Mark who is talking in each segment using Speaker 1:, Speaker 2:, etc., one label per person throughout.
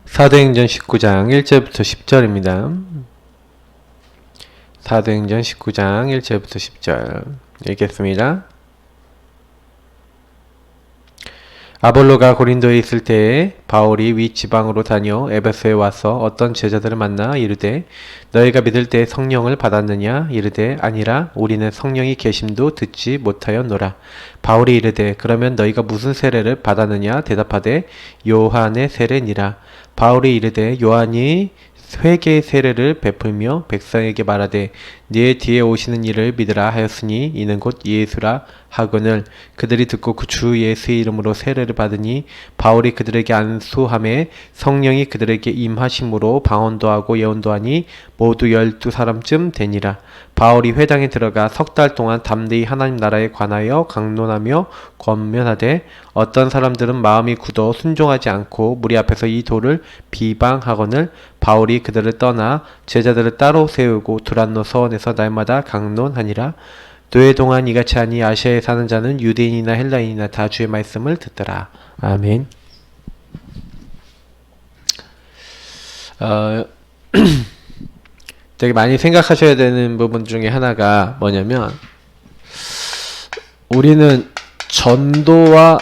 Speaker 1: 사도행전 19장 1절부터 10절입니다. 사도행전 19장 1절부터 10절 읽겠습니다. 아볼로가 고린도에 있을 때에 바울이 윗지방으로 다녀 에베소에 와서 어떤 제자들을 만나 이르되 너희가 믿을 때 성령을 받았느냐 이르되 아니라 우리는 성령이 계심도 듣지 못하였노라. 바울이 이르되 그러면 너희가 무슨 세례를 받았느냐 대답하되 요한의 세례니라. 바울이 이르되 요한이 회개의 세례를 베풀며 백성에게 말하되 네 뒤에 오시는 이를 믿으라 하였으니 이는 곧 예수라 하거늘 그들이 듣고 그 주 예수의 이름으로 세례를 받으니 바울이 그들에게 안수함에 성령이 그들에게 임하심으로 방언도 하고 예언도 하니 모두 12사람쯤 되니라. 바울이 회당에 들어가 석 달 동안 담대히 하나님 나라에 관하여 강론하며 권면하되 어떤 사람들은 마음이 굳어 순종하지 않고 무리 앞에서 이 도를 비방하거늘 바울이 그들을 떠나 제자들을 따로 세우고 두란노 서원에서 날마다 강론하니라. 노예 동안 이같이 하니 아시아에 사는 자는 유대인이나 헬라인이나 다 주의 말씀을 듣더라. 아멘. 되게 많이 생각하셔야 되는 부분 중에 하나가 뭐냐면 우리는 전도와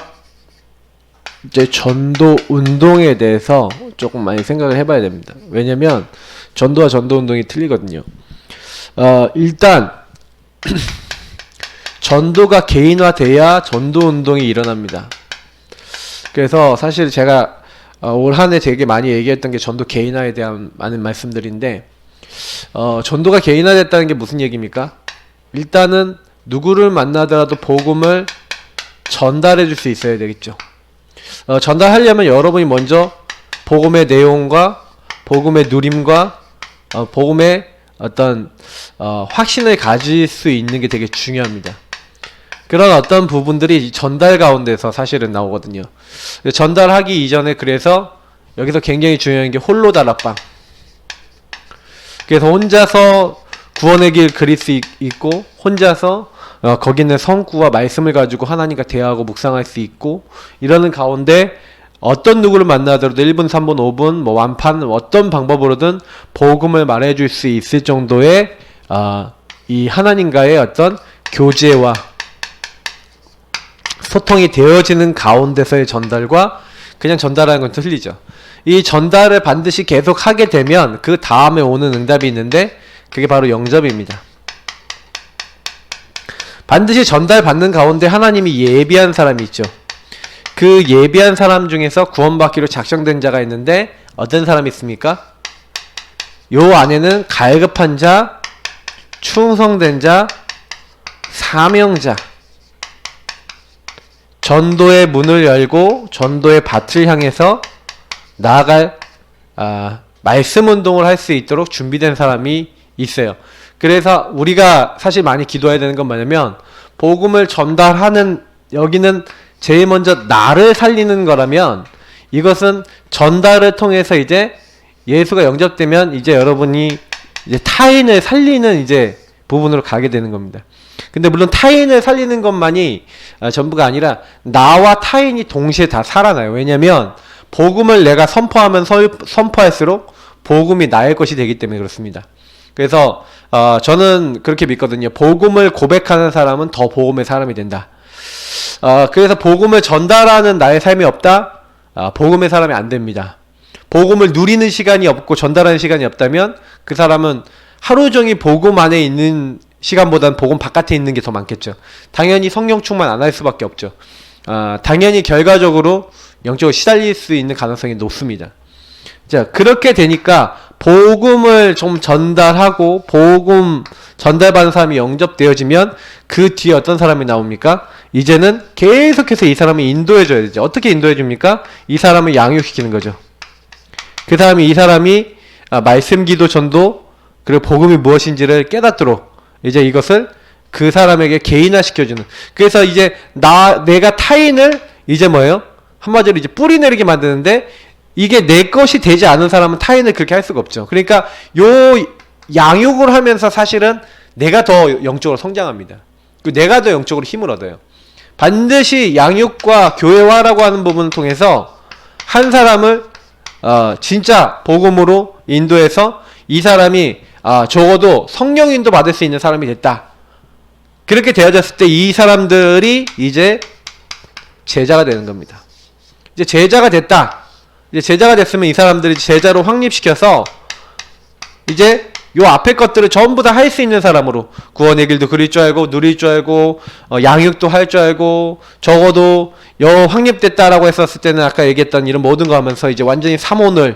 Speaker 1: 이제 전도 운동에 대해서 조금 많이 생각을 해봐야 됩니다. 왜냐면 전도와 전도 운동이 틀리거든요. 일단 전도가 개인화돼야 전도 운동이 일어납니다. 그래서 사실 제가 올 한 해 되게 많이 얘기했던 게 전도 개인화에 대한 많은 말씀들인데 전도가 개인화됐다는 게 무슨 얘기입니까? 일단은 누구를 만나더라도 복음을 전달해 줄 수 있어야 되겠죠. 전달하려면 여러분이 먼저 복음의 내용과 복음의 누림과 복음의 어떤 확신을 가질 수 있는 게 되게 중요합니다. 그런 어떤 부분들이 전달 가운데서 사실은 나오거든요. 전달하기 이전에 그래서 여기서 굉장히 중요한 게 홀로 다락방. 그래서 혼자서 구원의 길 그릴 수 있고 혼자서 거기 있는 성구와 말씀을 가지고 하나님과 대화하고 묵상할 수 있고 이러는 가운데 어떤 누구를 만나더라도 1분, 3분, 5분 뭐 완판 어떤 방법으로든 복음을 말해줄 수 있을 정도의 이 하나님과의 어떤 교제와 소통이 되어지는 가운데서의 전달과 그냥 전달하는 건 틀리죠. 이 전달을 반드시 계속 하게 되면 그 다음에 오는 응답이 있는데 그게 바로 영접입니다. 반드시 전달받는 가운데 하나님이 예비한 사람이 있죠. 그 예비한 사람 중에서 구원받기로 작정된 자가 있는데 어떤 사람이 있습니까? 요 안에는 갈급한 자, 충성된 자, 사명자, 전도의 문을 열고 전도의 밭을 향해서 나아갈 말씀 운동을 할 수 있도록 준비된 사람이 있어요. 그래서 우리가 사실 많이 기도해야 되는 건 뭐냐면 복음을 전달하는 여기는 제일 먼저 나를 살리는 거라면 이것은 전달을 통해서 이제 예수가 영접되면 이제 여러분이 이제 타인을 살리는 이제 부분으로 가게 되는 겁니다. 근데 물론 타인을 살리는 것만이 전부가 아니라 나와 타인이 동시에 다 살아나요. 왜냐면 복음을 내가 선포하면 선포할수록 복음이 나의 것이 되기 때문에 그렇습니다. 그래서 저는 그렇게 믿거든요. 복음을 고백하는 사람은 더 복음의 사람이 된다. 그래서 복음을 전달하는 나의 삶이 없다? 복음의 사람이 안 됩니다. 복음을 누리는 시간이 없고 전달하는 시간이 없다면 그 사람은 하루 종일 복음 안에 있는 시간보다는 복음 바깥에 있는 게 더 많겠죠. 당연히 성령 충만 안 할 수밖에 없죠. 당연히 결과적으로 영적으로 시달릴 수 있는 가능성이 높습니다. 자, 그렇게 되니까 복음을 좀 전달하고 복음 전달받은 사람이 영접되어지면 그 뒤에 어떤 사람이 나옵니까? 이제는 계속해서 이 사람을 인도해줘야 되죠. 어떻게 인도해줍니까? 이 사람을 양육시키는 거죠. 그 사람이 이 사람이 말씀 기도 전도 그리고 복음이 무엇인지를 깨닫도록 이제 이것을 그 사람에게 개인화시켜주는. 그래서 이제 내가 타인을 이제 뭐예요? 한마디로 이제 뿌리 내리게 만드는데 이게 내 것이 되지 않은 사람은 타인을 그렇게 할 수가 없죠. 그러니까 요 양육을 하면서 사실은 내가 더 영적으로 성장합니다. 내가 더 영적으로 힘을 얻어요. 반드시 양육과 교회화라고 하는 부분을 통해서 한 사람을 진짜 복음으로 인도해서 이 사람이 적어도 성령 인도 받을 수 있는 사람이 됐다. 그렇게 되어졌을 때 이 사람들이 이제 제자가 되는 겁니다. 이제 제자가 됐다. 이제 제자가 됐으면 이 사람들이 제자로 확립시켜서 이제 요 앞에 것들을 전부 다 할 수 있는 사람으로 구원의 길도 그릴 줄 알고 누릴 줄 알고 양육도 할 줄 알고 적어도 확립됐다라고 했었을 때는 아까 얘기했던 이런 모든 거 하면서 이제 완전히 삼오늘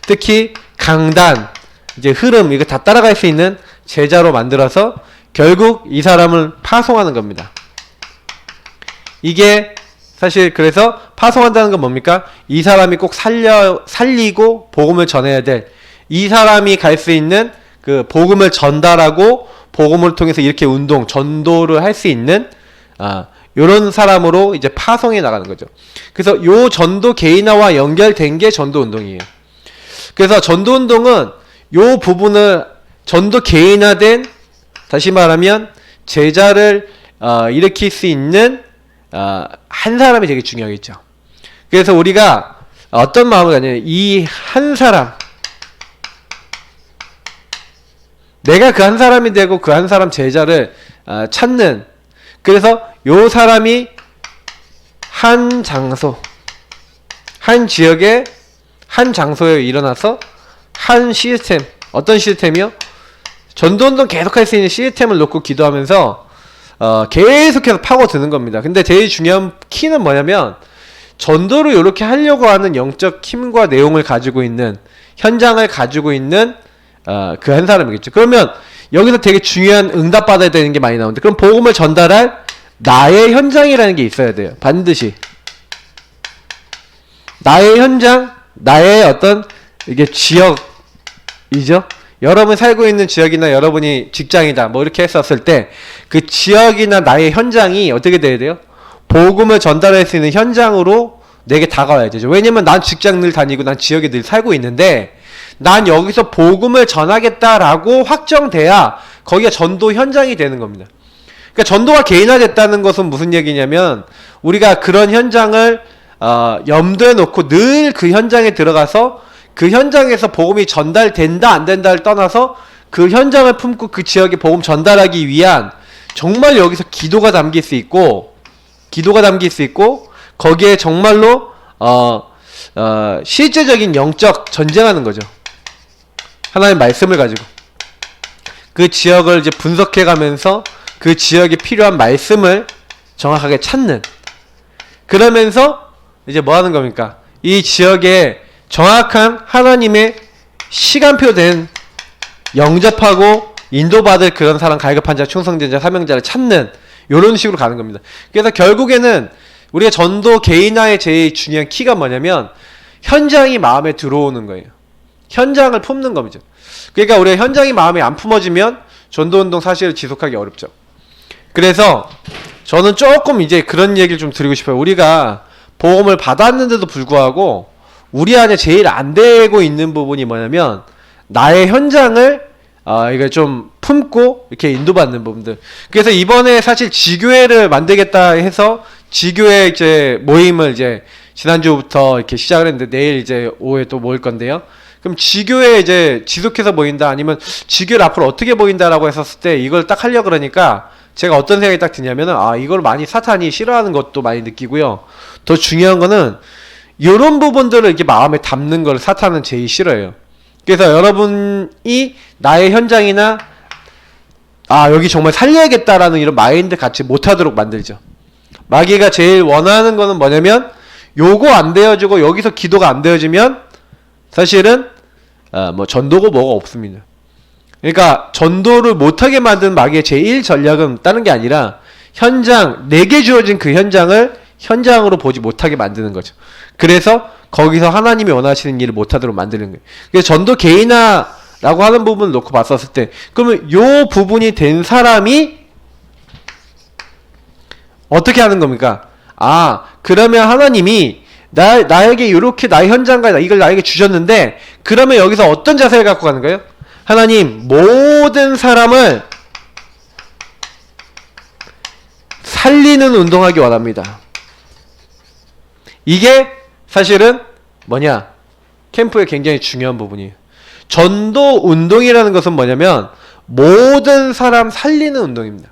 Speaker 1: 특히 강단 이제 흐름 이거 다 따라갈 수 있는 제자로 만들어서 결국 이 사람을 파송하는 겁니다. 이게 사실 그래서 파송한다는 건 뭡니까? 이 사람이 꼭 살리고 복음을 전해야 될 이 사람이 갈 수 있는 그 복음을 전달하고 복음을 통해서 이렇게 운동, 전도를 할 수 있는 요런 사람으로 이제 파송해 나가는 거죠. 그래서 요 전도 개인화와 연결된 게 전도 운동이에요. 그래서 전도 운동은 요 부분을 전도 개인화된 다시 말하면 제자를 일으킬 수 있는 한 사람이 되게 중요하겠죠. 그래서 우리가 어떤 마음을 갖냐면 이 한 사람 내가 그 한 사람이 되고 그 한 사람 제자를 찾는 그래서 요 사람이 한 장소 한 지역에 한 장소에 일어나서 한 시스템 어떤 시스템이요? 전도운동 계속 할 수 있는 시스템을 놓고 기도하면서 계속해서 파고드는 겁니다. 근데 제일 중요한 키는 뭐냐면 전도를 이렇게 하려고 하는 영적 힘과 내용을 가지고 있는 현장을 가지고 있는 그 한 사람이겠죠. 그러면 여기서 되게 중요한 응답받아야 되는 게 많이 나오는데 그럼 복음을 전달할 나의 현장이라는 게 있어야 돼요. 반드시 나의 현장, 나의 어떤 이게 지역이죠. 여러분 살고 있는 지역이나 여러분이 직장이다 뭐 이렇게 했었을 때 그 지역이나 나의 현장이 어떻게 돼야 돼요? 복음을 전달할 수 있는 현장으로 내게 다가와야 되죠. 왜냐면 난 직장 늘 다니고 난 지역에 늘 살고 있는데 난 여기서 복음을 전하겠다라고 확정돼야 거기가 전도 현장이 되는 겁니다. 그러니까 전도가 개인화됐다는 것은 무슨 얘기냐면 우리가 그런 현장을 염두에 놓고 늘 그 현장에 들어가서 그 현장에서 복음이 전달된다 안 된다를 떠나서 그 현장을 품고 그 지역에 복음 전달하기 위한 정말 여기서 기도가 담길 수 있고 거기에 정말로 실제적인 영적 전쟁하는 거죠. 하나님의 말씀을 가지고 그 지역을 이제 분석해 가면서 그 지역에 필요한 말씀을 정확하게 찾는 그러면서 이제 뭐 하는 겁니까? 이 지역에 정확한 하나님의 시간표 된 영접하고 인도받을 그런 사람 갈급한 자, 충성된 자, 사명자를 찾는 이런 식으로 가는 겁니다. 그래서 결국에는 우리가 전도 개인화의 제일 중요한 키가 뭐냐면 현장이 마음에 들어오는 거예요. 현장을 품는 겁니다. 그러니까 우리가 현장이 마음에 안 품어지면 전도운동 사실을 지속하기 어렵죠. 그래서 저는 조금 이제 그런 얘기를 좀 드리고 싶어요. 우리가 복음을 받았는데도 불구하고 우리 안에 제일 안 되고 있는 부분이 뭐냐면 나의 현장을 이걸 좀 품고 이렇게 인도받는 부분들. 그래서 이번에 사실 지교회를 만들겠다 해서 지교회 이제 모임을 이제 지난주부터 이렇게 시작을 했는데 내일 이제 오후에 또 모일 건데요. 그럼 지교회 이제 지속해서 모인다 아니면 지교를 앞으로 어떻게 모인다라고 했었을 때 이걸 딱 하려고 그러니까 제가 어떤 생각이 딱 드냐면은 이걸 많이 사탄이 싫어하는 것도 많이 느끼고요. 더 중요한 거는 이런 부분들을 이렇게 마음에 담는 걸 사탄은 제일 싫어해요. 그래서 여러분이 나의 현장이나 여기 정말 살려야겠다라는 이런 마인드 같이 못하도록 만들죠. 마귀가 제일 원하는 거는 뭐냐면 요거 안 되어지고 여기서 기도가 안 되어지면 사실은 뭐 전도고 뭐가 없습니다. 그러니까 전도를 못하게 만든 마귀의 제1 전략은 다른 게 아니라 현장, 내게 주어진 그 현장을 현장으로 보지 못하게 만드는 거죠. 그래서 거기서 하나님이 원하시는 일을 못하도록 만드는 거예요. 그래서 전도 개인화라고 하는 부분을 놓고 봤었을 때 그러면 요 부분이 된 사람이 어떻게 하는 겁니까? 그러면 하나님이 나에게 이렇게 나의 현장과 이걸 나에게 주셨는데 그러면 여기서 어떤 자세를 갖고 가는 거예요? 하나님 모든 사람을 살리는 운동하기 원합니다. 이게 사실은 뭐냐? 캠프의 굉장히 중요한 부분이에요. 전도 운동이라는 것은 뭐냐면 모든 사람 살리는 운동입니다.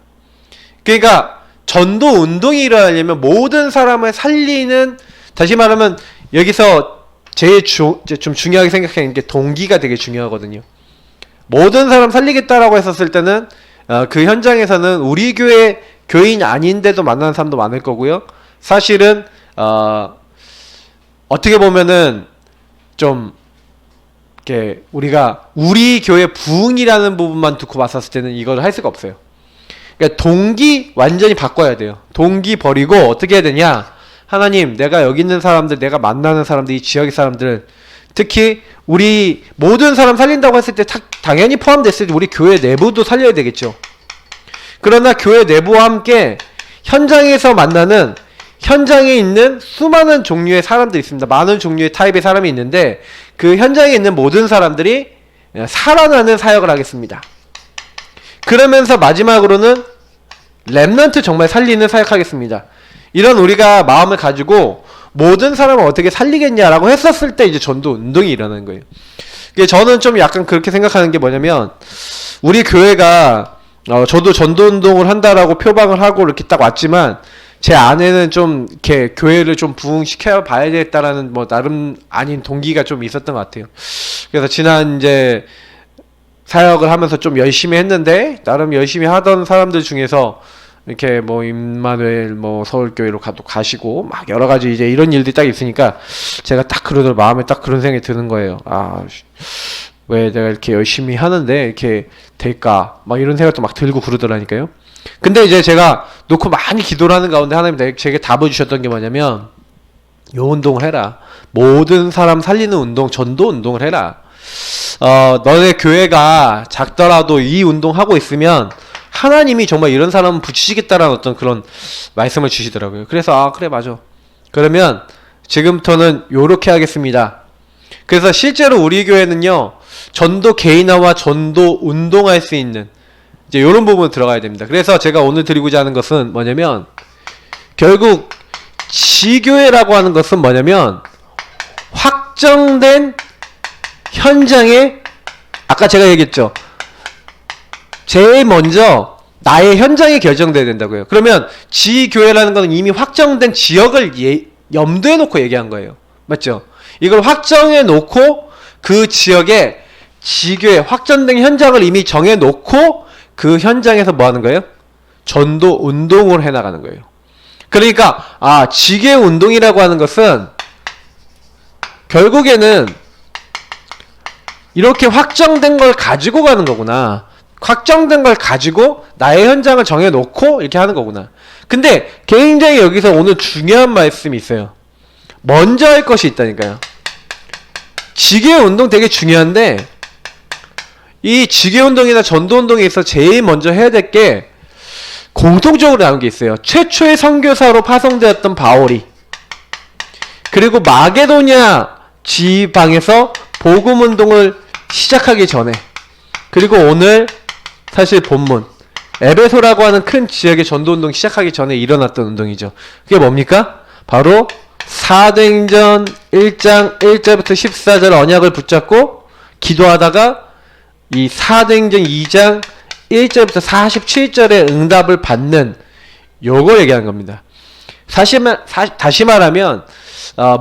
Speaker 1: 그러니까 전도 운동이 일어나려면 모든 사람을 살리는, 다시 말하면 여기서 제일 좀 중요하게 생각하는 게 동기가 되게 중요하거든요. 모든 사람 살리겠다라고 했었을 때는 그 현장에서는 우리 교회 교인 아닌데도 만나는 사람도 많을 거고요. 사실은 어떻게 보면은 좀 이렇게 우리가 우리 교회 부흥이라는 부분만 두고 봤었을 때는 이걸 할 수가 없어요. 그러니까 동기 완전히 바꿔야 돼요. 동기 버리고 어떻게 해야 되냐? 하나님, 내가 여기 있는 사람들, 내가 만나는 사람들, 이 지역의 사람들, 특히 우리 모든 사람 살린다고 했을 때 당연히 포함됐을 때 우리 교회 내부도 살려야 되겠죠. 그러나 교회 내부와 함께 현장에서 만나는, 현장에 있는 수많은 종류의 사람들이 있습니다. 많은 종류의 타입의 사람이 있는데 그 현장에 있는 모든 사람들이 살아나는 사역을 하겠습니다. 그러면서 마지막으로는 렘넌트 정말 살리는 사역하겠습니다. 이런 우리가 마음을 가지고 모든 사람을 어떻게 살리겠냐라고 했었을 때 이제 전도 운동이 일어나는 거예요. 저는 좀 약간 그렇게 생각하는 게 뭐냐면, 우리 교회가 저도 전도 운동을 한다라고 표방을 하고 이렇게 딱 왔지만 제 안에는 좀 이렇게 교회를 좀 부흥시켜 봐야 되겠다라는 뭐 나름 아닌 동기가 좀 있었던 것 같아요. 그래서 지난 이제 사역을 하면서 좀 열심히 했는데, 나름 열심히 하던 사람들 중에서 이렇게 뭐 임마누엘 뭐 서울교회로 가시고 막 여러 가지 이제 이런 일들이 딱 있으니까 제가 딱 그러더라고요. 마음에 딱 그런 생각이 드는 거예요. 왜 내가 이렇게 열심히 하는데 이렇게 될까? 막 이런 생각도 막 들고 그러더라니까요. 근데 이제 제가 놓고 많이 기도를 하는 가운데 하나님 제게 답을 주셨던 게 뭐냐면, 요 운동을 해라. 모든 사람 살리는 운동, 전도 운동을 해라. 너네 교회가 작더라도 이 운동하고 있으면 하나님이 정말 이런 사람을 붙이시겠다라는 어떤 그런 말씀을 주시더라고요. 그래서 그래 맞아. 그러면 지금부터는 요렇게 하겠습니다. 그래서 실제로 우리 교회는요, 전도 개인화와 전도 운동할 수 있는 이제 요런 부분으로 들어가야 됩니다. 그래서 제가 오늘 드리고자 하는 것은 뭐냐면, 결국 지교회라고 하는 것은 뭐냐면 확정된 현장에, 아까 제가 얘기했죠. 제일 먼저 나의 현장이 결정돼야 된다고요. 그러면 지교회라는 건 이미 확정된 지역을 염두에 놓고 얘기한 거예요. 맞죠? 이걸 확정해 놓고 그 지역에 지교회 확정된 현장을 이미 정해 놓고 그 현장에서 뭐 하는 거예요? 전도 운동을 해 나가는 거예요. 그러니까 지교회 운동이라고 하는 것은 결국에는 이렇게 확정된 걸 가지고 가는 거구나. 확정된 걸 가지고 나의 현장을 정해놓고 이렇게 하는 거구나. 근데 굉장히 여기서 오늘 중요한 말씀이 있어요. 먼저 할 것이 있다니까요. 지교회 운동 되게 중요한데, 이 지교회 운동이나 전도 운동에 있어서 제일 먼저 해야 될 게 공통적으로 나온 게 있어요. 최초의 선교사로 파송되었던 바울이, 그리고 마게도냐 지방에서 복음 운동을 시작하기 전에, 그리고 오늘 사실 본문 에베소라고 하는 큰 지역의 전도 운동 시작하기 전에 일어났던 운동이죠. 그게 뭡니까? 바로 사도행전 1장 1절부터 14절 언약을 붙잡고 기도하다가 이 사도행전 2장 1절부터 47절의 응답을 받는 요거 얘기하는 겁니다. 다시 말하면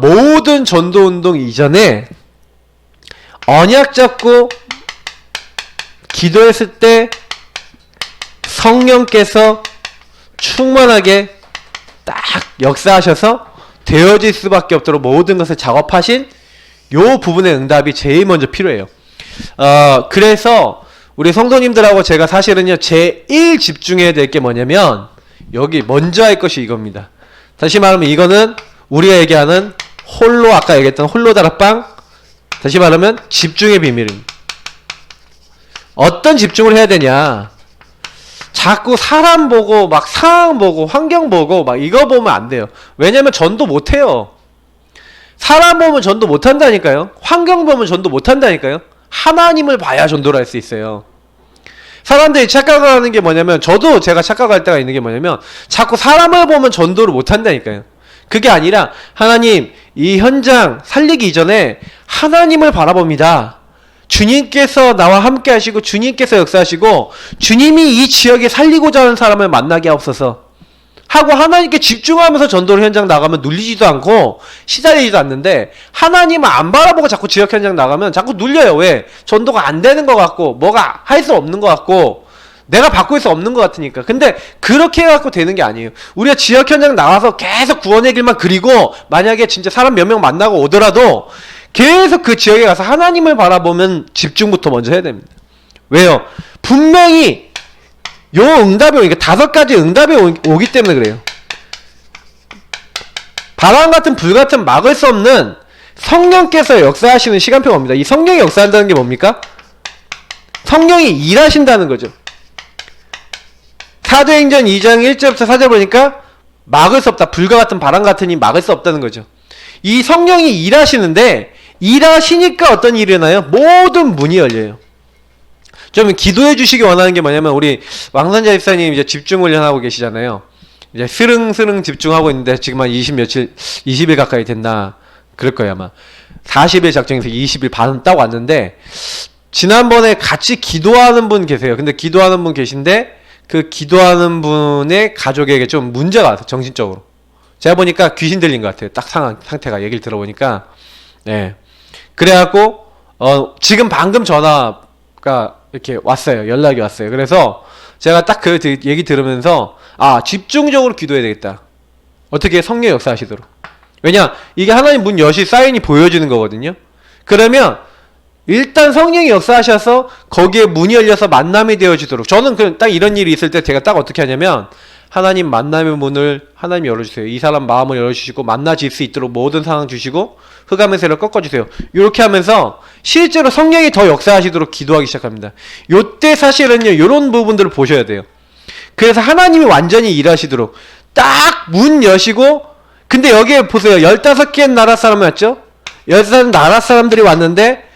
Speaker 1: 모든 전도 운동 이전에 언약 잡고 기도했을 때 성령께서 충만하게 딱 역사하셔서 되어질 수밖에 없도록 모든 것을 작업하신 요 부분의 응답이 제일 먼저 필요해요. 그래서 우리 성도님들하고 제가 사실은요, 제일 집중해야 될 게 뭐냐면, 여기 먼저 할 것이 이겁니다. 다시 말하면 이거는 우리가 얘기하는 홀로, 아까 얘기했던 홀로 다락방, 다시 말하면 집중의 비밀입니다. 어떤 집중을 해야 되냐? 자꾸 사람 보고 막 상황 보고 환경 보고 막 이거 보면 안 돼요. 왜냐면 전도 못 해요. 사람 보면 전도 못 한다니까요. 환경 보면 전도 못 한다니까요. 하나님을 봐야 전도를 할 수 있어요. 사람들이 착각하는 게 뭐냐면, 저도 제가 착각할 때가 있는 게 뭐냐면, 자꾸 사람을 보면 전도를 못 한다니까요. 그게 아니라 하나님 이 현장 살리기 이전에 하나님을 바라봅니다. 주님께서 나와 함께 하시고 주님께서 역사하시고 주님이 이 지역에 살리고자 하는 사람을 만나게 하옵소서 하고 하나님께 집중하면서 전도를 현장 나가면 눌리지도 않고 시달리지도 않는데, 하나님을 안 바라보고 자꾸 지역 현장 나가면 자꾸 눌려요. 왜? 전도가 안 되는 것 같고 뭐가 할 수 없는 것 같고 내가 바꿀 수 없는 것 같으니까. 근데 그렇게 해갖고 되는 게 아니에요. 우리가 지역 현장 나와서 계속 구원의 길만 그리고 만약에 진짜 사람 몇 명 만나고 오더라도 계속 그 지역에 가서 하나님을 바라보면 집중부터 먼저 해야 됩니다. 왜요? 분명히 요 응답이 오니까 5가지 응답이 오기 때문에 그래요. 바람 같은 불 같은 막을 수 없는 성령께서 역사하시는 시간표가 옵니다. 이 성령이 역사한다는 게 뭡니까? 성령이 일하신다는 거죠. 사도행전 2장 1절부터 4절 보니까 막을 수 없다. 불과 같은 바람 같으니 막을 수 없다는 거죠. 이 성령이 일하시는데 일하시니까 어떤 일이 일어나요? 모든 문이 열려요. 좀 기도해 주시기 원하는 게 뭐냐면, 우리 왕선자 집사님 이제 집중 훈련하고 계시잖아요. 이제 스릉스릉 집중하고 있는데 지금 한 20일 가까이 됐나 그럴 거예요 아마. 40일 작정해서 20일 반 딱 왔는데, 지난번에 같이 기도하는 분 계세요. 근데 기도하는 분 계신데 그 기도하는 분의 가족에게 좀 문제가 왔어요. 정신적으로. 제가 보니까 귀신 들린 것 같아요. 딱 상태가, 얘기를 들어보니까. 네. 그래갖고 지금 방금 전화가 이렇게 왔어요. 연락이 왔어요. 그래서 제가 딱 그 얘기 들으면서 집중적으로 기도해야 되겠다. 어떻게 성령 역사하시도록. 왜냐, 이게 하나님 문 여실 사인이 보여주는 거거든요. 그러면 일단 성령이 역사하셔서 거기에 문이 열려서 만남이 되어지도록. 저는 딱 이런 일이 있을 때 제가 딱 어떻게 하냐면, 하나님 만남의 문을 하나님 열어주세요. 이 사람 마음을 열어주시고 만나질 수 있도록 모든 상황 주시고 흑암의 세를 꺾어주세요. 이렇게 하면서 실제로 성령이 더 역사하시도록 기도하기 시작합니다. 요때 사실은요, 요런 부분들을 보셔야 돼요. 그래서 하나님이 완전히 일하시도록 딱 문 여시고, 근데 여기에 보세요. 15개 나라 사람이 왔죠? 15 나라 사람들이 왔는데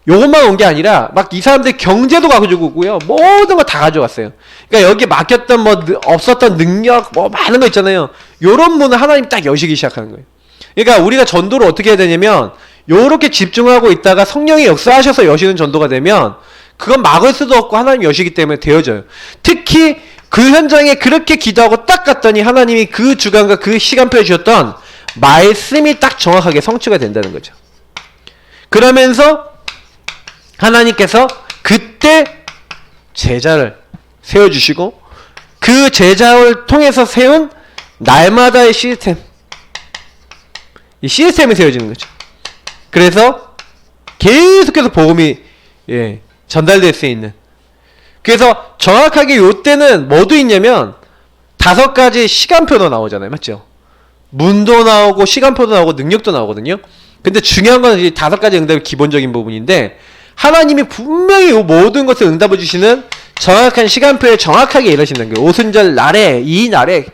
Speaker 1: 요것만 온 게 아니라 막 이 사람들 경제도 가지고 오고요. 모든 거 다 가져왔어요. 그러니까 여기 막혔던 없었던 능력 많은 거 있잖아요. 요런 문을 하나님 딱 여시기 시작하는 거예요. 그러니까 우리가 전도를 어떻게 해야 되냐면, 요렇게 집중하고 있다가 성령이 역사하셔서 여시는 전도가 되면 그건 막을 수도 없고 하나님 여시기 때문에 되어져요. 특히 그 현장에 그렇게 기도하고 딱 갔더니 하나님이 그 주간과 그 시간표에 주셨던 말씀이 딱 정확하게 성취가 된다는 거죠. 그러면서 하나님께서 그때 제자를 세워주시고 그 제자를 통해서 세운 날마다의 시스템, 이 시스템이 세워지는 거죠. 그래서 계속해서 복음이 전달될 수 있는. 그래서 정확하게 요때는 뭐도 있냐면 5가지 시간표도 나오잖아요. 맞죠? 문도 나오고 시간표도 나오고 능력도 나오거든요. 근데 중요한 건 이 5가지 응답이 기본적인 부분인데, 하나님이 분명히 이 모든 것을 응답해 주시는 정확한 시간표에 정확하게 일하신다는 거예요. 오순절 날에, 이 날에.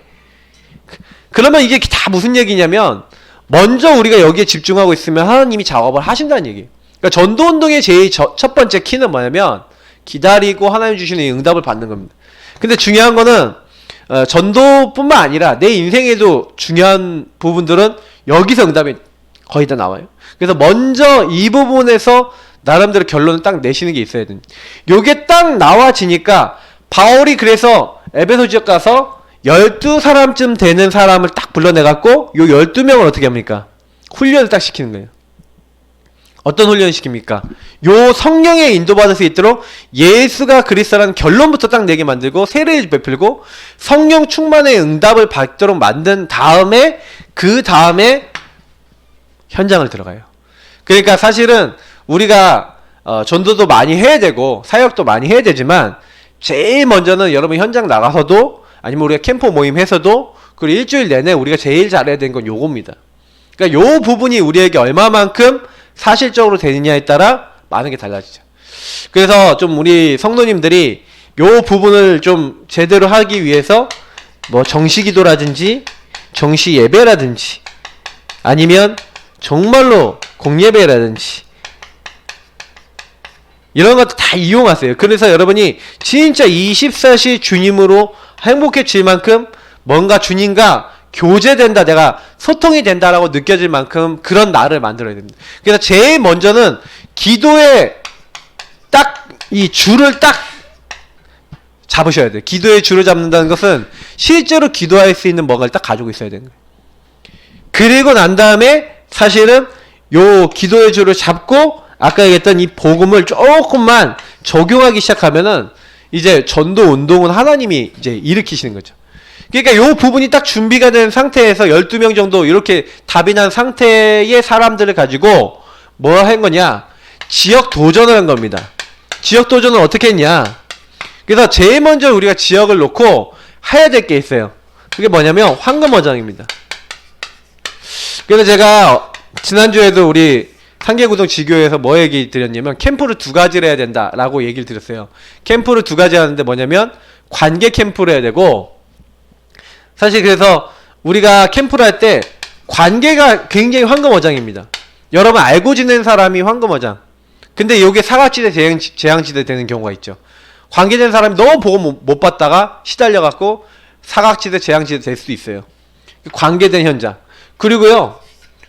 Speaker 1: 그러면 이게 다 무슨 얘기냐면, 먼저 우리가 여기에 집중하고 있으면 하나님이 작업을 하신다는 얘기예요. 그러니까 전도운동의 제일 첫 번째 키는 뭐냐면, 기다리고 하나님 주시는 이 응답을 받는 겁니다. 근데 중요한 거는 전도뿐만 아니라 내 인생에도 중요한 부분들은 여기서 응답이 거의 다 나와요. 그래서 먼저 이 부분에서 나름대로 결론을 딱 내시는 게 있어야 됩니다. 요게 딱 나와지니까 바울이 그래서 에베소 지역 가서 12사람쯤 되는 사람을 딱 불러내갖고 요 12명을 어떻게 합니까? 훈련을 딱 시키는 거예요. 어떤 훈련을 시킵니까? 요 성령의 인도받을 수 있도록 예수가 그리스도라는 결론부터 딱 내게 만들고 세례를 베풀고 성령 충만의 응답을 받도록 만든 다음에, 그 다음에 현장을 들어가요. 그러니까 사실은 우리가 전도도 많이 해야 되고 사역도 많이 해야 되지만, 제일 먼저는 여러분 현장 나가서도, 아니면 우리가 캠프 모임 해서도, 그리고 일주일 내내 우리가 제일 잘해야 되는 건 요겁니다. 그러니까 요 부분이 우리에게 얼마만큼 사실적으로 되느냐에 따라 많은 게 달라지죠. 그래서 좀 우리 성도님들이 요 부분을 좀 제대로 하기 위해서 뭐 정시기도라든지 정시예배라든지 아니면 정말로 공예배라든지 이런 것도 다 이용하세요. 그래서 여러분이 진짜 24시 주님으로 행복해질 만큼 뭔가 주님과 교제된다, 내가 소통이 된다라고 느껴질 만큼 그런 나를 만들어야 됩니다. 그래서 제일 먼저는 기도에 딱 이 줄을 딱 잡으셔야 돼요. 기도의 줄을 잡는다는 것은 실제로 기도할 수 있는 뭔가를 딱 가지고 있어야 되는 거예요. 그리고 난 다음에 사실은 요 기도의 줄을 잡고 아까 얘기했던 이 복음을 조금만 적용하기 시작하면은 이제 전도 운동은 하나님이 이제 일으키시는 거죠. 그러니까 요 부분이 딱 준비가 된 상태에서 12명 정도 이렇게 답이 난 상태의 사람들을 가지고 뭐 한 거냐? 지역 도전을 한 겁니다. 지역 도전을 어떻게 했냐? 그래서 제일 먼저 우리가 지역을 놓고 해야 될 게 있어요. 그게 뭐냐면 황금어장입니다. 그래서 제가 지난주에도 우리 상계구동 지교에서 뭐 얘기 드렸냐면 캠프를 2가지를 해야 된다라고 얘기를 드렸어요. 캠프를 2가지 하는데 뭐냐면 관계 캠프를 해야 되고, 사실 그래서 우리가 캠프를 할 때 관계가 굉장히 황금어장입니다. 여러분 알고 지낸 사람이 황금어장. 근데 요게 사각지대 재앙지대 되는 경우가 있죠. 관계된 사람이 너무 보고 못 봤다가 시달려갖고 사각지대 재앙지대 될 수도 있어요. 관계된 현장. 그리고요,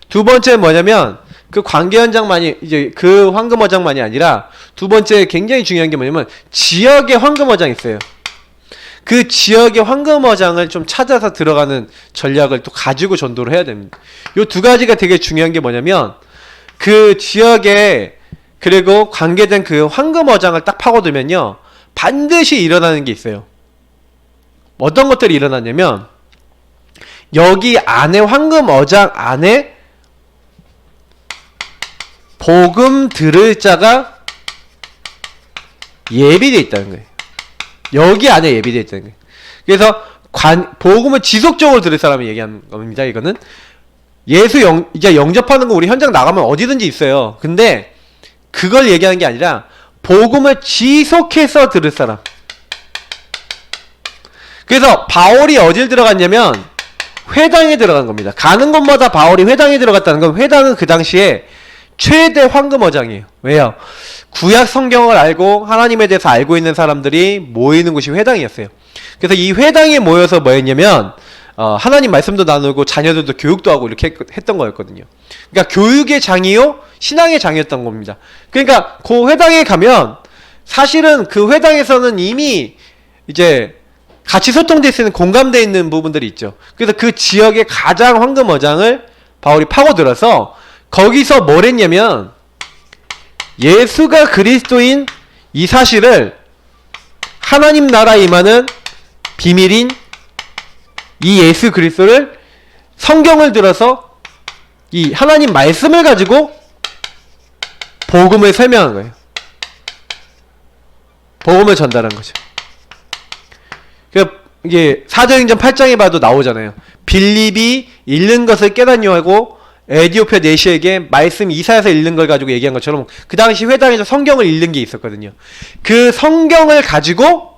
Speaker 1: 두 번째는 뭐냐면 그 관계 현장만이 이제 그 황금어장만이 아니라 두 번째 굉장히 중요한 게 뭐냐면 지역의 황금어장이 있어요. 그 지역의 황금어장을 좀 찾아서 들어가는 전략을 또 가지고 전도를 해야 됩니다. 요 2가지가 되게 중요한 게 뭐냐면 그 지역에 그리고 관계된 그 황금어장을 딱 파고들면요 반드시 일어나는 게 있어요. 어떤 것들이 일어나냐면 여기 안에 황금어장 안에 복음 들을 자가 예비되어 있다는 거예요. 여기 안에 예비되어 있다는 거예요. 그래서 복음을 지속적으로 들을 사람이 얘기하는 겁니다. 이거는 이제 영접하는 거 우리 현장 나가면 어디든지 있어요. 근데 그걸 얘기하는 게 아니라 복음을 지속해서 들을 사람. 그래서 바울이 어딜 들어갔냐면 회당에 들어간 겁니다. 가는 곳마다 바울이 회당에 들어갔다는 건, 회당은 그 당시에 최대 황금어장이에요. 왜요? 구약 성경을 알고 하나님에 대해서 알고 있는 사람들이 모이는 곳이 회당이었어요. 그래서 이 회당에 모여서 뭐 했냐면 하나님 말씀도 나누고 자녀들도 교육도 하고 이렇게 했던 거였거든요. 그러니까 교육의 장이요 신앙의 장이었던 겁니다. 그러니까 그 회당에 가면 사실은 그 회당에서는 이미 이제 같이 소통될 수 있는 공감되어 있는 부분들이 있죠. 그래서 그 지역의 가장 황금어장을 바울이 파고들어서 거기서 뭘 했냐면 예수가 그리스도인 이 사실을, 하나님 나라에 임하는 비밀인 이 예수 그리스도를, 성경을 들어서 이 하나님 말씀을 가지고 복음을 설명한 거예요. 복음을 전달한 거죠. 이게 사도행전 8장에 봐도 나오잖아요. 빌립이 읽는 것을 깨닫려 하고 에디오피아 내시에게 말씀 이사야서 읽는 걸 가지고 얘기한 것처럼 그 당시 회당에서 성경을 읽는 게 있었거든요. 그 성경을 가지고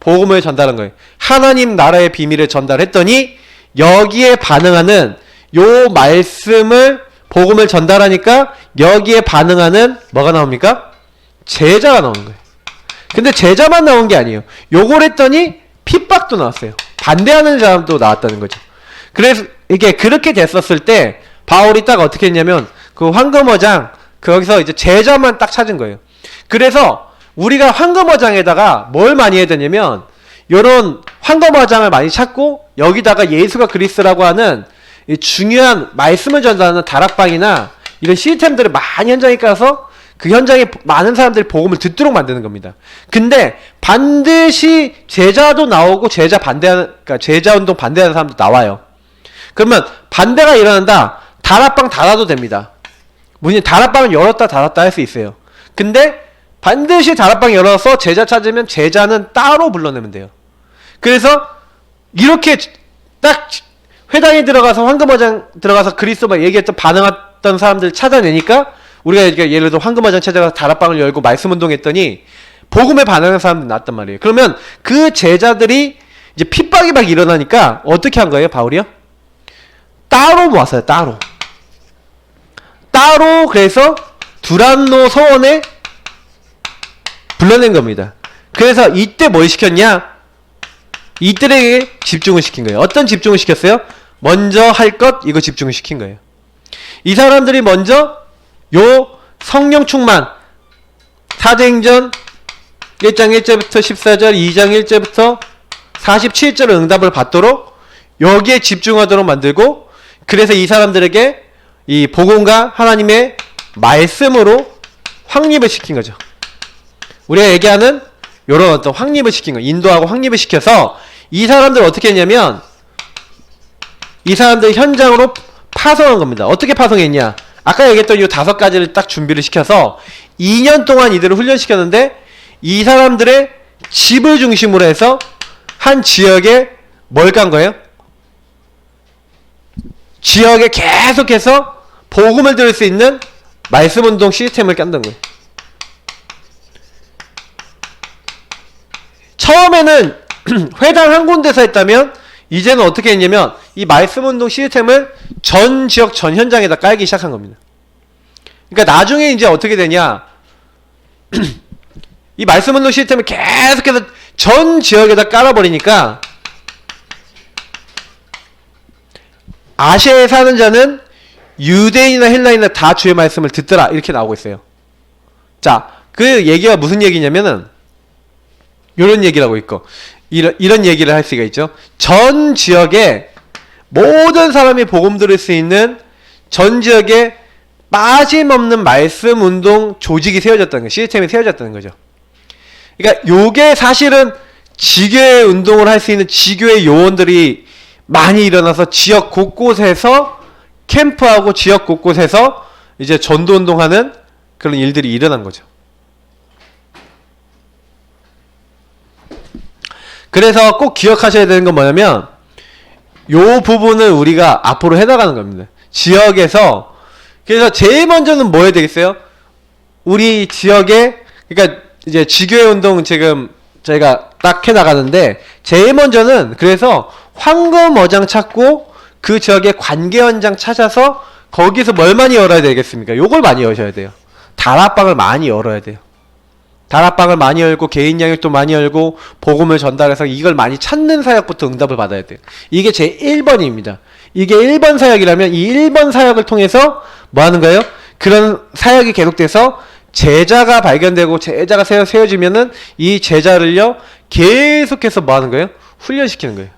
Speaker 1: 복음을 전달한 거예요. 하나님 나라의 비밀을 전달했더니 여기에 반응하는, 요 말씀을 복음을 전달하니까 여기에 반응하는 뭐가 나옵니까? 제자가 나오는 거예요. 근데 제자만 나온 게 아니에요. 요걸 했더니 핍박도 나왔어요. 반대하는 사람도 나왔다는 거죠. 그래서 이게 그렇게 됐었을 때 바울이 딱 어떻게 했냐면 그 황금어장 거기서 이제 제자만 딱 찾은 거예요. 그래서 우리가 황금어장에다가 뭘 많이 해야 되냐면 요런 황금어장을 많이 찾고 여기다가 예수가 그리스도라고 하는 이 중요한 말씀을 전달하는 다락방이나 이런 시스템들을 많이 현장에 가서 그 현장에 많은 사람들이 복음을 듣도록 만드는 겁니다. 근데 반드시 제자도 나오고 제자 반대하는, 그러니까 제자 운동 반대하는 사람도 나와요. 그러면 반대가 일어난다. 다락방 닫아도 됩니다. 문이 다락방을 열었다 닫았다 할 수 있어요. 근데 반드시 다락방 열어서 제자 찾으면 제자는 따로 불러내면 돼요. 그래서 이렇게 딱 회당에 들어가서 황금어장 들어가서 그리스도 막 얘기했던 반응했던 사람들 찾아내니까 우리가 예를 들어 황금어장 찾아가서 다락방을 열고 말씀 운동했더니 복음에 반응하는 사람들이 나왔단 말이에요. 그러면 그 제자들이 이제 핍박이 막 일어나니까 어떻게 한 거예요, 바울이요? 따로 모았어요, 따로. 그래서 두란노 서원에 불러낸 겁니다. 그래서 이때 뭘 시켰냐? 이들에게 집중을 시킨 거예요. 어떤 집중을 시켰어요? 먼저 할 것 이거 집중을 시킨 거예요. 이 사람들이 먼저 요 성령 충만 사도행전 1장 1절부터 14절 2장 1절부터 47절 응답을 받도록 여기에 집중하도록 만들고, 그래서 이 사람들에게 이 복음과 하나님의 말씀으로 확립을 시킨 거죠. 우리가 얘기하는 요런 어떤 확립을 시킨 거예요. 인도하고 확립을 시켜서 이 사람들 어떻게 했냐면 이 사람들 현장으로 파송한 겁니다. 어떻게 파송했냐? 아까 얘기했던 이 5가지를 딱 준비를 시켜서 2년 동안 이들을 훈련시켰는데 이 사람들의 집을 중심으로 해서 한 지역에 뭘 깐 거예요? 지역에 계속해서 복음을 들을 수 있는 말씀운동 시스템을 깐다는 거예요. 처음에는 회당 한 군데서 했다면 이제는 어떻게 했냐면 이 말씀운동 시스템을 전 지역 전 현장에다 깔기 시작한 겁니다. 그러니까 나중에 이제 어떻게 되냐, 이 말씀운동 시스템을 계속해서 전 지역에다 깔아버리니까 아시아에 사는 자는 유대인이나 헬라인이나 다 주의 말씀을 듣더라 이렇게 나오고 있어요. 자, 그 얘기가 무슨 얘기냐면은 이런 얘기를 하고 있고 이런 얘기를 할 수가 있죠. 전 지역에 모든 사람이 복음 들을 수 있는 전 지역에 빠짐없는 말씀 운동 조직이 세워졌다는 거예요. 시스템이 세워졌다는 거죠. 그러니까 요게 사실은 지교회 운동을 할 수 있는 지교회 요원들이 많이 일어나서 지역 곳곳에서 캠프하고 지역 곳곳에서 이제 전도 운동하는 그런 일들이 일어난 거죠. 그래서 꼭 기억하셔야 되는 건 뭐냐면 요 부분을 우리가 앞으로 해나가는 겁니다. 지역에서. 그래서 제일 먼저는 뭐 해야 되겠어요? 우리 지역에, 그러니까 이제 지교회 운동 지금 저희가 딱 해나가는데 제일 먼저는 그래서 황금어장 찾고 그 지역의 관계원장 찾아서 거기서 뭘 많이 열어야 되겠습니까? 요걸 많이 여셔야 돼요. 다락방을 많이 열어야 돼요. 다락방을 많이 열고 개인 양육도 많이 열고 복음을 전달해서 이걸 많이 찾는 사역부터 응답을 받아야 돼요. 이게 제 1번입니다. 이게 1번 사역이라면 이 1번 사역을 통해서 뭐 하는 거예요? 그런 사역이 계속돼서 제자가 발견되고 제자가 세워지면은 이 제자를요 계속해서 뭐 하는 거예요? 훈련시키는 거예요.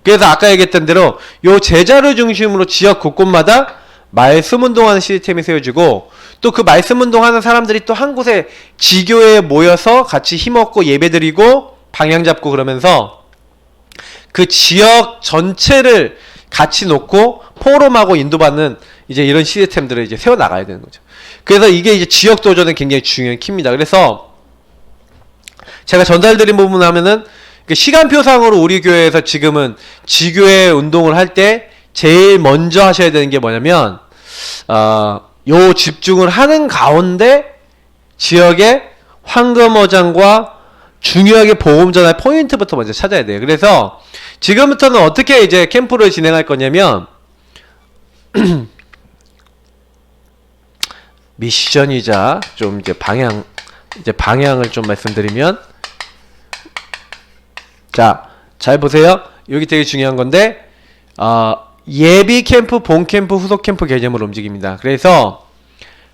Speaker 1: 그래서 아까 얘기했던 대로 요 제자를 중심으로 지역 곳곳마다 말씀 운동하는 시스템이 세워지고 또 그 말씀 운동하는 사람들이 또 한 곳에 지교회에 모여서 같이 힘없고 예배드리고 방향 잡고 그러면서 그 지역 전체를 같이 놓고 포럼하고 인도받는 이제 이런 시스템들을 이제 세워 나가야 되는 거죠. 그래서 이게 이제 지역 도전은 굉장히 중요한 키입니다. 그래서 제가 전달드린 부분 하면은 시간표상으로 우리 교회에서 지금은 지교회 운동을 할 때 제일 먼저 하셔야 되는 게 뭐냐면 요 집중을 하는 가운데 지역의 황금어장과 중요하게 복음 전할 포인트부터 먼저 찾아야 돼요. 그래서 지금부터는 어떻게 이제 캠프를 진행할 거냐면 미션이자 좀 이제 방향을 좀 말씀드리면, 자, 잘 보세요. 여기 되게 중요한 건데 예비 캠프, 본 캠프, 후속 캠프 개념으로 움직입니다. 그래서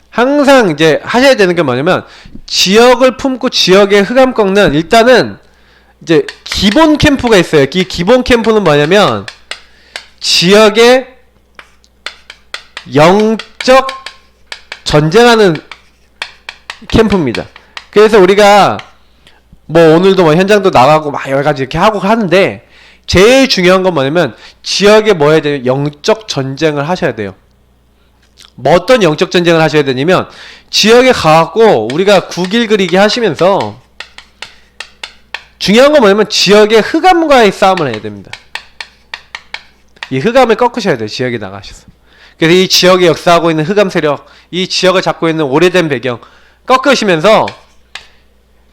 Speaker 1: 항상 이제 하셔야 되는 게 뭐냐면 지역을 품고 지역의 흑암 꺾는 일단은 이제 기본 캠프가 있어요. 이 기본 캠프는 뭐냐면 지역의 영적 전쟁하는 캠프입니다. 그래서 우리가 뭐 오늘도 뭐 현장도 나가고 막 여러 가지 이렇게 하고 하는데 제일 중요한 건 뭐냐면 지역에 뭐 해야 돼요? 영적 전쟁을 하셔야 돼요. 뭐 어떤 영적 전쟁을 하셔야 되냐면 지역에 가갖고 우리가 국일 그리기 하시면서 중요한 건 뭐냐면 지역의 흑암과의 싸움을 해야 됩니다. 이 흑암을 꺾으셔야 돼요. 지역에 나가셔서. 그래서 이 지역에 역사하고 있는 흑암 세력, 이 지역을 잡고 있는 오래된 배경 꺾으시면서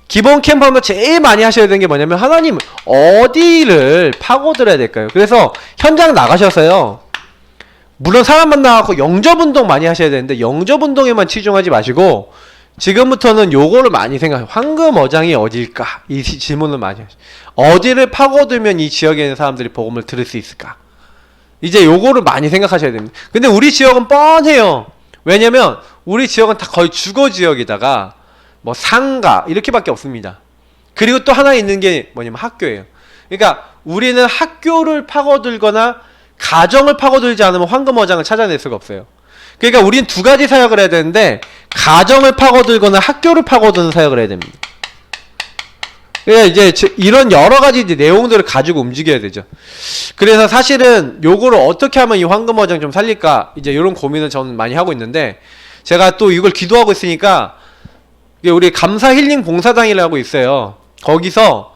Speaker 1: 기본 캠프 하면 제일 많이 하셔야 되는 게 뭐냐면 하나님 어디를 파고들어야 될까요? 그래서 현장 나가셔서요. 물론 사람 만나갖고 영접운동 많이 하셔야 되는데 영접운동에만 치중하지 마시고 지금부터는 요거를 많이 생각해요. 황금어장이 어딜까? 이 질문을 많이 하셔요. 어디를 파고들면 이 지역에 있는 사람들이 복음을 들을 수 있을까? 이제 요거를 많이 생각하셔야 됩니다. 근데 우리 지역은 뻔해요. 왜냐면 우리 지역은 다 거의 주거 지역에다가 뭐 상가 이렇게밖에 없습니다. 그리고 또 하나 있는 게 뭐냐면 학교예요. 그러니까 우리는 학교를 파고들거나 가정을 파고들지 않으면 황금어장을 찾아낼 수가 없어요. 그러니까 우리는 두 가지 사역을 해야 되는데 가정을 파고들거나 학교를 파고드는 사역을 해야 됩니다. 그러니까 이제 이런 여러 가지 이제 내용들을 가지고 움직여야 되죠. 그래서 사실은 요거를 어떻게 하면 이 황금어장 좀 살릴까 이제 이런 고민을 저는 많이 하고 있는데 제가 또 이걸 기도하고 있으니까 우리 감사 힐링 봉사당이라고 있어요. 거기서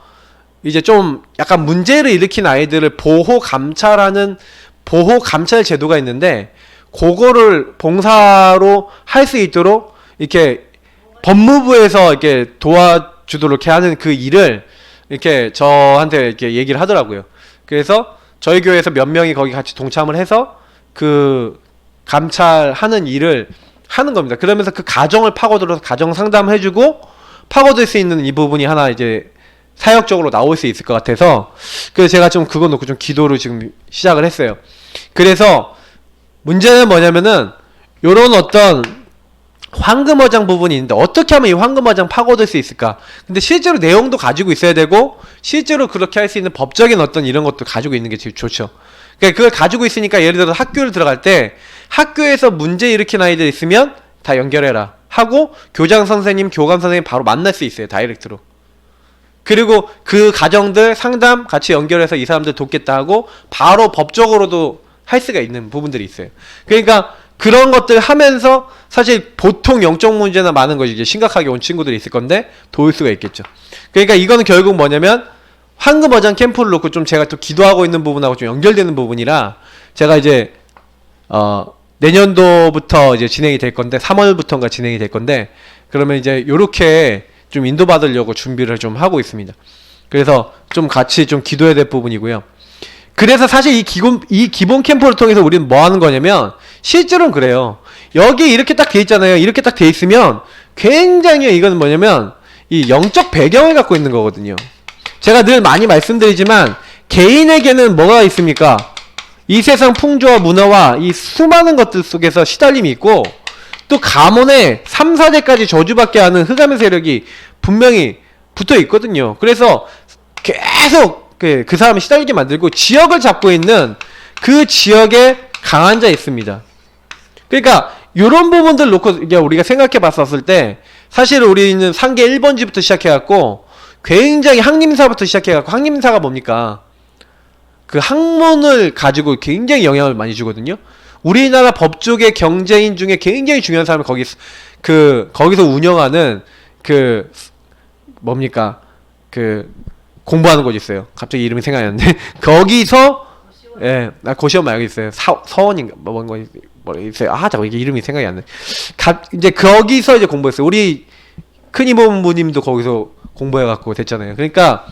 Speaker 1: 이제 좀 약간 문제를 일으킨 아이들을 보호 감찰하는 보호 감찰 제도가 있는데 그거를 봉사로 할 수 있도록 이렇게 법무부에서 이렇게 도와주도록 이렇게 하는 그 일을 이렇게 저한테 이렇게 얘기를 하더라고요. 그래서 저희 교회에서 몇 명이 거기 같이 동참을 해서 그 감찰하는 일을 하는 겁니다. 그러면서 그 가정을 파고들어서 가정 상담을 해주고 파고들 수 있는 이 부분이 하나 이제 사역적으로 나올 수 있을 것 같아서 그래서 제가 좀 그거 놓고 좀 기도를 지금 시작을 했어요. 그래서 문제는 뭐냐면은 요런 어떤 황금어장 부분이 있는데 어떻게 하면 이 황금어장 파고들 수 있을까? 근데 실제로 내용도 가지고 있어야 되고 실제로 그렇게 할 수 있는 법적인 어떤 이런 것도 가지고 있는 게 제일 좋죠. 그러니까 그걸 가지고 있으니까 예를 들어서 학교를 들어갈 때 학교에서 문제 일으킨 아이들 있으면 다 연결해라 하고 교장 선생님, 교감 선생님 바로 만날 수 있어요. 다이렉트로. 그리고 그 가정들 상담 같이 연결해서 이 사람들 돕겠다 하고 바로 법적으로도 할 수가 있는 부분들이 있어요. 그러니까 그런 것들 하면서 사실 보통 영적 문제나 많은 것이 이제 심각하게 온 친구들이 있을 건데 도울 수가 있겠죠. 그러니까 이거는 결국 뭐냐면 황금어장 캠프를 놓고 좀 제가 또 기도하고 있는 부분하고 좀 연결되는 부분이라 제가 이제 내년도부터 이제 진행이 될 건데 3월부터인가 진행이 될 건데 그러면 이제 요렇게 좀 인도받으려고 준비를 좀 하고 있습니다. 그래서 좀 같이 좀 기도해야 될 부분이고요. 그래서 사실 이 기본 캠프를 통해서 우리는 뭐 하는 거냐면 실제로는 그래요. 여기 이렇게 딱 돼 있잖아요. 이렇게 딱 돼 있으면 굉장히 이거는 뭐냐면 이 영적 배경을 갖고 있는 거거든요. 제가 늘 많이 말씀드리지만 개인에게는 뭐가 있습니까? 이 세상 풍조와 문화와 이 수많은 것들 속에서 시달림이 있고 또 가문의 3, 4대까지 저주받게 하는 흑암의 세력이 분명히 붙어 있거든요. 그래서 계속 그 사람이 시달리게 만들고 지역을 잡고 있는 그 지역에 강한 자 있습니다. 그러니까 이런 부분들 놓고 이제 우리가 생각해 봤었을 때 사실 우리는 상계 1번지부터 시작해갖고 굉장히 학림사부터 시작해갖고 학림사가 뭡니까? 그 학문을 가지고 굉장히 영향을 많이 주거든요. 우리나라 법조계 경제인 중에 굉장히 중요한 사람이 거기서 운영하는 그 뭡니까? 그 공부하는 곳이 있어요. 갑자기 이름이 생각이 안 나는데 거기서 예, 나 고시원 말고 있어요. 서원인가 뭔가 있어요. 아, 잠깐 이게 이름이 생각이 안 나. 이제 거기서 이제 공부했어요. 우리 큰 이모부님도 거기서 공부해갖고 됐잖아요. 그러니까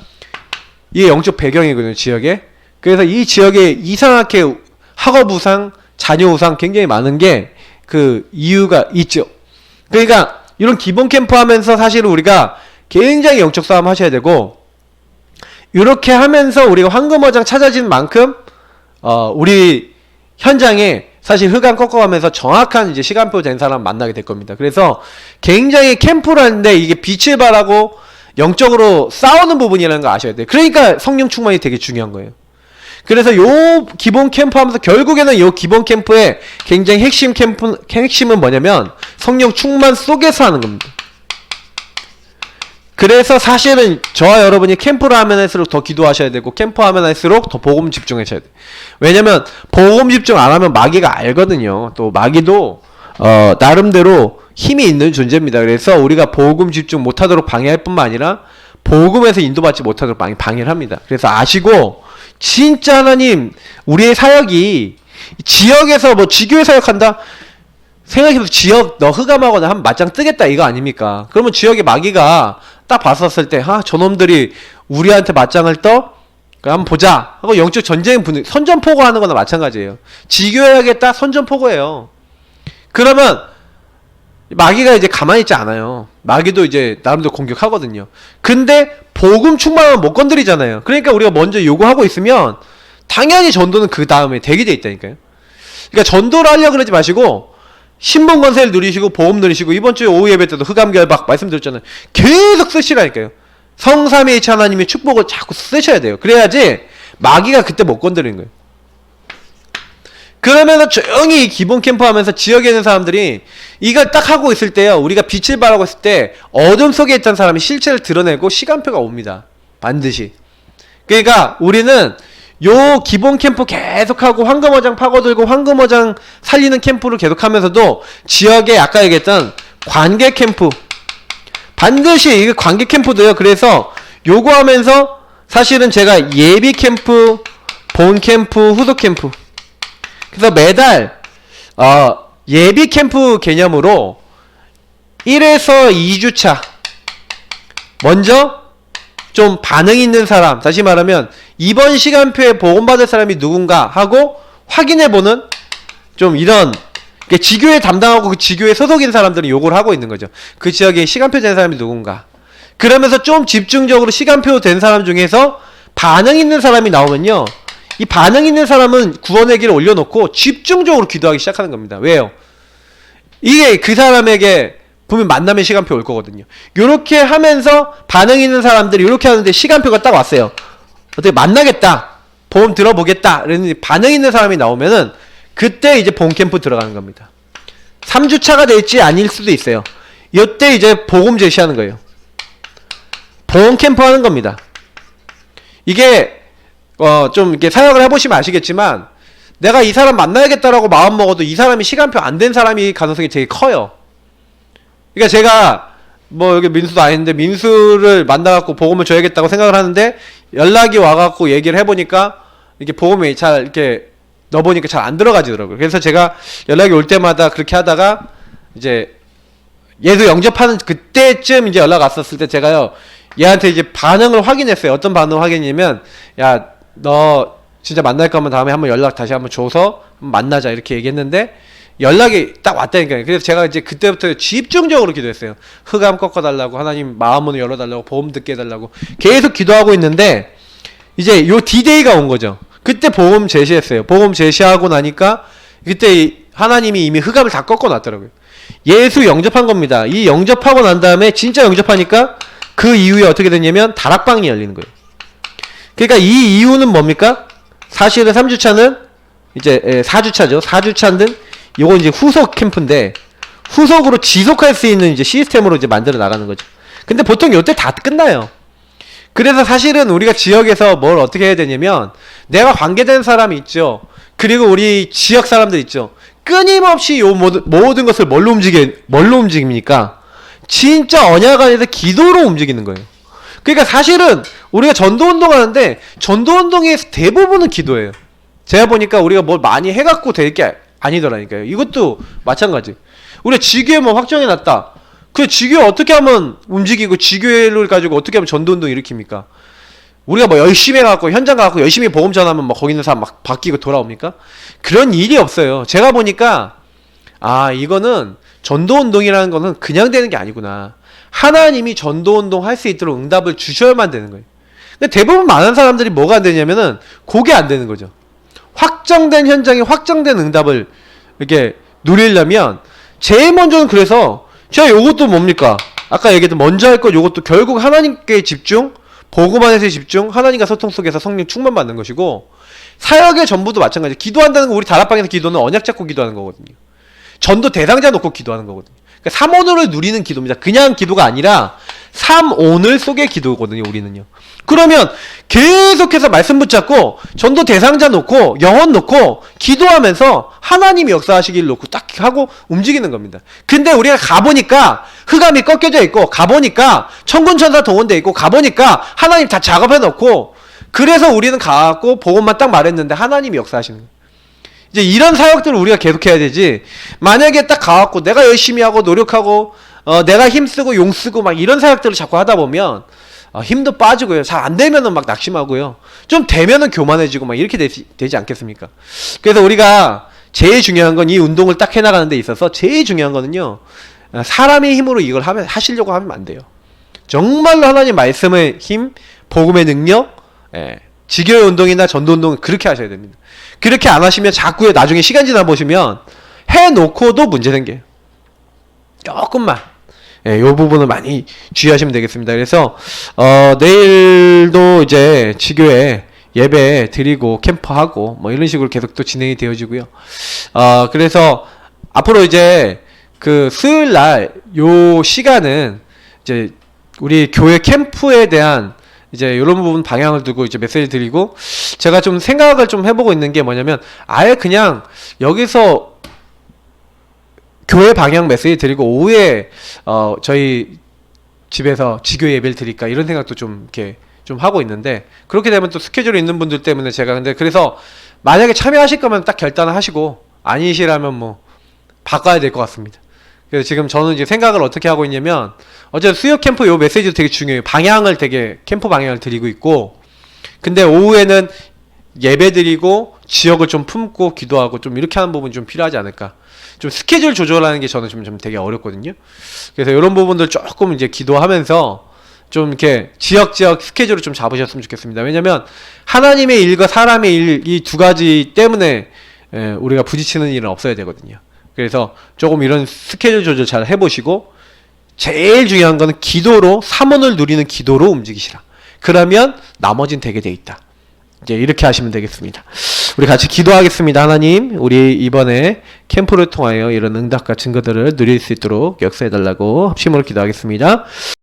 Speaker 1: 이게 영적 배경이거든요, 지역에. 그래서 이 지역에 이상하게 학업 우상, 자녀 우상 굉장히 많은 게 그 이유가 있죠. 그러니까 이런 기본 캠프 하면서 사실 우리가 굉장히 영적 싸움 하셔야 되고 이렇게 하면서 우리가 황금어장 찾아진 만큼 우리 현장에 사실 흑암 꺾어가면서 정확한 이제 시간표 된 사람 만나게 될 겁니다. 그래서 굉장히 캠프를 하는데 이게 빛을 발하고 영적으로 싸우는 부분이라는 거 아셔야 돼요. 그러니까 성령 충만이 되게 중요한 거예요. 그래서 요 기본 캠프 하면서 결국에는 요 기본 캠프의 굉장히 핵심은 뭐냐면 성령 충만 속에서 하는 겁니다. 그래서 사실은 저와 여러분이 캠프를 하면 할수록 더 기도하셔야 되고 캠프 하면 할수록 더 복음 집중하셔야 돼요. 왜냐면 복음 집중 안 하면 마귀가 알거든요. 또 마귀도 나름대로 힘이 있는 존재입니다. 그래서 우리가 복음 집중 못하도록 방해할 뿐만 아니라 복음에서 인도받지 못하도록 방해를 합니다. 그래서 아시고 진짜 하나님 우리의 사역이 지역에서 뭐 지교회 사역한다? 생각해보세요. 지역 너 흑암하거나 한 맞짱 뜨겠다 이거 아닙니까? 그러면 지역의 마귀가 딱 봤었을 때 저놈들이 우리한테 맞짱을 떠? 그럼 한번 보자 하고 영적 전쟁 선전포고 하는 거나 마찬가지예요. 지교회 하겠다? 선전포고예요. 그러면 마귀가 이제 가만히 있지 않아요. 마귀도 이제 나름대로 공격하거든요. 근데 복음 충만하면 못 건드리잖아요. 그러니까 우리가 먼저 요구하고 있으면 당연히 전도는 그 다음에 대기돼 있다니까요. 그러니까 전도를 하려고 그러지 마시고 신분 권세를 누리시고 보험 누리시고 이번 주에 오후 예배 때도 흑암결박 말씀드렸잖아요. 계속 쓰시라니까요. 성삼위일체 하나님의 축복을 자꾸 쓰셔야 돼요. 그래야지 마귀가 그때 못 건드리는 거예요. 그러면서 조용히 기본 캠프 하면서 지역에 있는 사람들이 이걸 딱 하고 있을 때요, 우리가 빛을 발하고 있을 때 어둠 속에 있던 사람이 실체를 드러내고 시간표가 옵니다. 반드시. 그러니까 우리는 요 기본 캠프 계속하고 황금어장 파고들고 황금어장 살리는 캠프를 계속하면서도 지역에 아까 얘기했던 관계 캠프, 반드시 이게 관계 캠프도요. 그래서 요거 하면서 사실은 제가 예비 캠프, 본 캠프, 후속 캠프, 그래서 매달 예비 캠프 개념으로 1에서 2주차 먼저 좀 반응 있는 사람, 다시 말하면 이번 시간표에 복음받을 사람이 누군가 하고 확인해보는 좀 이런, 지교회 담당하고 그 지교회 소속인 사람들은 요걸 하고 있는 거죠. 그 지역에 시간표 된 사람이 누군가. 그러면서 좀 집중적으로 시간표 된 사람 중에서 반응 있는 사람이 나오면요, 이 반응 있는 사람은 구원의 길을 올려놓고 집중적으로 기도하기 시작하는 겁니다. 왜요? 이게 그 사람에게 분명 만남의 시간표 올 거거든요. 요렇게 하면서 반응 있는 사람들이 요렇게 하는데 시간표가 딱 왔어요. 어떻게 만나겠다, 보험 들어보겠다, 그랬는데 반응 있는 사람이 나오면은 그때 이제 본 캠프 들어가는 겁니다. 3주차가 될지 아닐 수도 있어요. 이때 이제 복음 제시하는 거예요. 본 캠프 하는 겁니다. 이게 좀 이렇게 사역을 해보시면 아시겠지만, 내가 이 사람 만나야겠다라고 마음 먹어도 이 사람이 시간표 안 된 사람이 가능성이 되게 커요. 그러니까 제가 뭐 여기 민수도 아닌데 민수를 만나갖고 복음을 줘야겠다고 생각을 하는데 연락이 와갖고 얘기를 해보니까 이렇게 복음이 잘 이렇게 넣어보니까 잘 안 들어가지더라고요. 그래서 제가 연락이 올 때마다 그렇게 하다가 이제 얘도 영접하는 그때쯤 이제 연락 왔었을 때 제가요, 얘한테 이제 반응을 확인했어요. 어떤 반응을 확인했냐면, 야, 너 진짜 만날 거면 다음에 한번 연락 다시 한번 줘서 만나자, 이렇게 얘기했는데 연락이 딱 왔다니까요. 그래서 제가 이제 그때부터 집중적으로 기도했어요. 흑암 꺾어달라고, 하나님 마음문을 열어달라고, 보험 듣게 해달라고 계속 기도하고 있는데, 이제 요 D-Day가 온 거죠. 그때 보험 제시했어요. 보험 제시하고 나니까 그때 하나님이 이미 흑암을 다 꺾어놨더라고요. 예수 영접한 겁니다. 이 영접하고 난 다음에 진짜 영접하니까 그 이후에 어떻게 됐냐면 다락방이 열리는 거예요. 그러니까 이 이유는 뭡니까? 사실은 3주차는 이제 4주차죠. 4주차는 요건 이제 후속 캠프인데, 후속으로 지속할 수 있는 이제 시스템으로 이제 만들어 나가는 거죠. 근데 보통 요때 다 끝나요. 그래서 사실은 우리가 지역에서 뭘 어떻게 해야 되냐면, 내가 관계된 사람이 있죠. 그리고 우리 지역 사람들 있죠. 끊임없이 요 모든 것을 뭘로 움직입니까? 진짜 언약 안에서 기도로 움직이는 거예요. 그러니까 사실은 우리가 전도운동 하는데 전도운동의 대부분은 기도예요. 제가 보니까 우리가 뭘 많이 해갖고 될 게 아니더라니까요. 이것도 마찬가지. 우리가 지교회 뭐 확정해놨다. 그 지교회 어떻게 하면 움직이고 지교회를 가지고 어떻게 하면 전도운동 일으킵니까? 우리가 뭐 열심히 해갖고 현장 가갖고 열심히 보험 전하면 막 거기 있는 사람 막 바뀌고 돌아옵니까? 그런 일이 없어요. 제가 보니까 이거는 전도운동이라는 거는 그냥 되는 게 아니구나. 하나님이 전도운동 할 수 있도록 응답을 주셔야만 되는 거예요. 근데 대부분 많은 사람들이 뭐가 안 되냐면은 그게 안 되는 거죠. 확정된 현장에 확정된 응답을 이렇게 누리려면 제일 먼저는, 그래서 제가 요것도 뭡니까? 아까 얘기했던 먼저 할 것, 요것도 결국 하나님께 집중, 복음안에서의 집중, 하나님과 소통 속에서 성령 충만받는 것이고, 사역의 전부도 마찬가지. 기도한다는 거, 우리 다락방에서 기도는 언약 잡고 기도하는 거거든요. 전도 대상자 놓고 기도하는 거거든요. 그러니까 3온을 누리는 기도입니다. 그냥 기도가 아니라 3온을 속의 기도거든요, 우리는요. 그러면 계속해서 말씀 붙잡고 전도 대상자 놓고 영혼 놓고 기도하면서 하나님이 역사하시기를 놓고 딱 하고 움직이는 겁니다. 근데 우리가 가보니까 흑암이 꺾여져 있고, 가보니까 천군천사 동원돼 있고, 가보니까 하나님 다 작업해 놓고, 그래서 우리는 가고 복음만 딱 말했는데 하나님이 역사하시는 거예요. 이제 이런 사역들을 우리가 계속해야 되지, 만약에 딱 가갖고 내가 열심히 하고 노력하고 내가 힘쓰고 용쓰고 막 이런 사역들을 자꾸 하다 보면 힘도 빠지고요. 잘 안 되면은 막 낙심하고요. 좀 되면은 교만해지고 막 이렇게 되지 않겠습니까? 그래서 우리가 제일 중요한 건 이 운동을 딱 해나가는 데 있어서 제일 중요한 거는요, 사람의 힘으로 이걸 하시려고 하면 안 돼요. 정말로 하나님 말씀의 힘, 복음의 능력, 지교회 운동이나 전도 운동 그렇게 하셔야 됩니다. 그렇게 안 하시면 자꾸 나중에 시간 지나 보시면 해놓고도 문제 생겨요. 조금만. 예, 요 부분을 많이 주의하시면 되겠습니다. 그래서 내일도 이제 지교회 예배 드리고 캠프하고 뭐 이런 식으로 계속 또 진행이 되어지고요. 그래서 앞으로 이제 그 수요일 날 요 시간은 이제 우리 교회 캠프에 대한 이제 이런 부분 방향을 두고 이제 메시지 드리고, 제가 좀 생각을 좀 해보고 있는 게 뭐냐면 아예 그냥 여기서 교회 방향 메시지 드리고 오후에 저희 집에서 지교 예배를 드릴까 이런 생각도 좀 이렇게 좀 하고 있는데, 그렇게 되면 또 스케줄이 있는 분들 때문에 제가 근데 그래서 만약에 참여하실 거면 딱 결단을 하시고 아니시라면 뭐 바꿔야 될 것 같습니다. 그래서 지금 저는 이제 생각을 어떻게 하고 있냐면, 어제 수요 캠프 요 메시지도 되게 중요해요. 방향을 되게 캠프 방향을 드리고 있고, 근데 오후에는 예배 드리고 지역을 좀 품고 기도하고 좀 이렇게 하는 부분이 좀 필요하지 않을까. 좀 스케줄 조절하는 게 저는 좀 되게 어렵거든요. 그래서 이런 부분들 조금 이제 기도하면서 좀 이렇게 지역 스케줄을 좀 잡으셨으면 좋겠습니다. 왜냐면 하나님의 일과 사람의 일, 이 두 가지 때문에 우리가 부딪히는 일은 없어야 되거든요. 그래서 조금 이런 스케줄 조절 잘 해보시고, 제일 중요한 거는 기도로, 사문을 누리는 기도로 움직이시라. 그러면 나머진 되게 돼 있다. 이제 이렇게 하시면 되겠습니다. 우리 같이 기도하겠습니다. 하나님, 우리 이번에 캠프를 통하여 이런 응답과 증거들을 누릴 수 있도록 역사해달라고 합심으로 기도하겠습니다.